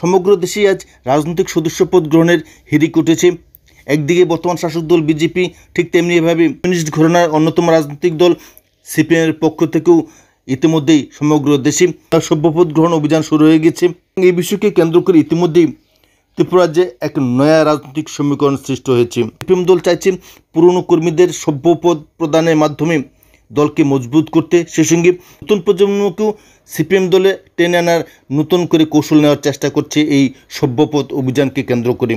সমগ্র দেশেই আজ রাজনৈতিক সদস্যপদ গ্রহণের হিড়িক উঠেছে। একদিকে বর্তমান শাসক দল বিজেপি, ঠিক তেমনিভাবে কমিউনিস্ট ঘরানার অন্যতম রাজনৈতিক দল সিপিএমের পক্ষ থেকেও ইতিমধ্যেই সমগ্র দেশে সভ্যপদ গ্রহণ অভিযান শুরু হয়ে গেছে। এই বিষয়কে কেন্দ্র করে ইতিমধ্যেই ত্রিপুরা রাজ্যে এক নয়া রাজনৈতিক সমীকরণ সৃষ্টি হয়েছে। সিপিএম দল চাইছে পুরনো কর্মীদের সভ্যপদ প্রদানের মাধ্যমে দলকে মজবুত করতে, সেই সঙ্গে নতুন প্রজন্মকেও সিপিএম দলে টেনে আনার নতুন করে কৌশল নেওয়ার চেষ্টা করছে এই সভ্যপদ অভিযানকে কেন্দ্র করে।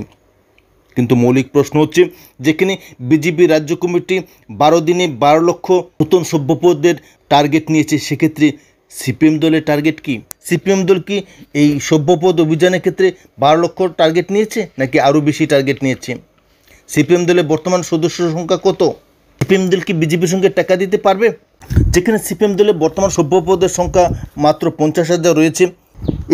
কিন্তু মৌলিক প্রশ্ন হচ্ছে, যেখানে বিজেপি রাজ্য কমিটি 12 দিনে 12 লক্ষ নতুন সভ্যপদের টার্গেট নিয়েছে, সেক্ষেত্রে সিপিএম দলের টার্গেট কি? সিপিএম দল কি এই সভ্যপদ অভিযানের ক্ষেত্রে 12 লক্ষ টার্গেট নিয়েছে নাকি আরও বেশি টার্গেট নিয়েছে? সিপিএম দলের বর্তমান সদস্য সংখ্যা কত? সিপিএম দল কি বিজেপির সঙ্গে টাকা দিতে পারবে? যেখানে সিপিএম দলের বর্তমান সভ্যপদের সংখ্যা মাত্র 50,000 রয়েছে,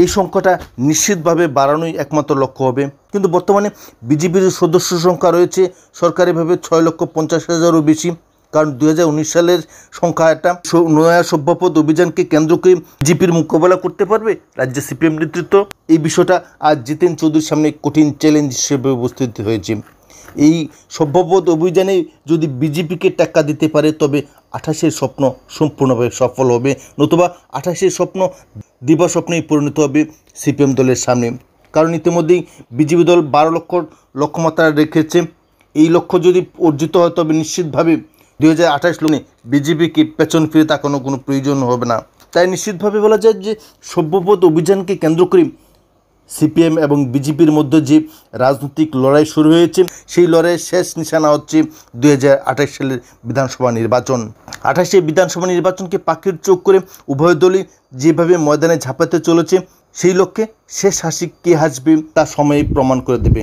এই সংখ্যাটা নিশ্চিতভাবে বাড়ানোই একমাত্র লক্ষ্য হবে। কিন্তু বর্তমানে বিজেপির সদস্য সংখ্যা রয়েছে সরকারিভাবে 6,50,000-ও বেশি, কারণ 2019 সালের সংখ্যা একটা নয়া সভ্যপদ অভিযানকে কেন্দ্র করে বিজেপির মোকাবেলা করতে পারবে রাজ্যের সিপিএম নেতৃত্ব। এই বিষয়টা আজ জিতেন চৌধুরীর সামনে কঠিন চ্যালেঞ্জ হিসেবে উপস্থিত হয়েছে। এই সভ্যপদ অভিযানে যদি বিজেপিকে টাক্কা দিতে পারে, তবে 28-এর স্বপ্ন সম্পূর্ণভাবে সফল হবে, নতুবা 28-এর স্বপ্ন দিবাস্বপ্নেই পরিণত হবে সিপিএম দলের সামনে। কারণ ইতিমধ্যেই বিজেপি দল 12 লক্ষ লক্ষ্যমাত্রা রেখেছে। এই লক্ষ্য যদি অর্জিত হয়, তবে নিশ্চিতভাবে 2028 লোনে বিজেপিকে পেছন ফিরে তাকানোর কোনো প্রয়োজন হবে না। তাই নিশ্চিতভাবে বলা যায় যে সভ্যপদ অভিযানকে কেন্দ্র করে সিপিএম এবং বিজেপির মধ্যে যে রাজনৈতিক লড়াই শুরু হয়েছে, সেই লড়াইয়ের শেষ নিশানা হচ্ছে 2028 সালের বিধানসভা নির্বাচন। 28 বিধানসভা নির্বাচনকে পাখির চোখ করে উভয় দলই যেভাবে ময়দানে ঝাঁপাতে চলেছে, সেই লক্ষ্যে শেষ হাসি কে হাসবে তা সময় প্রমাণ করে দেবে।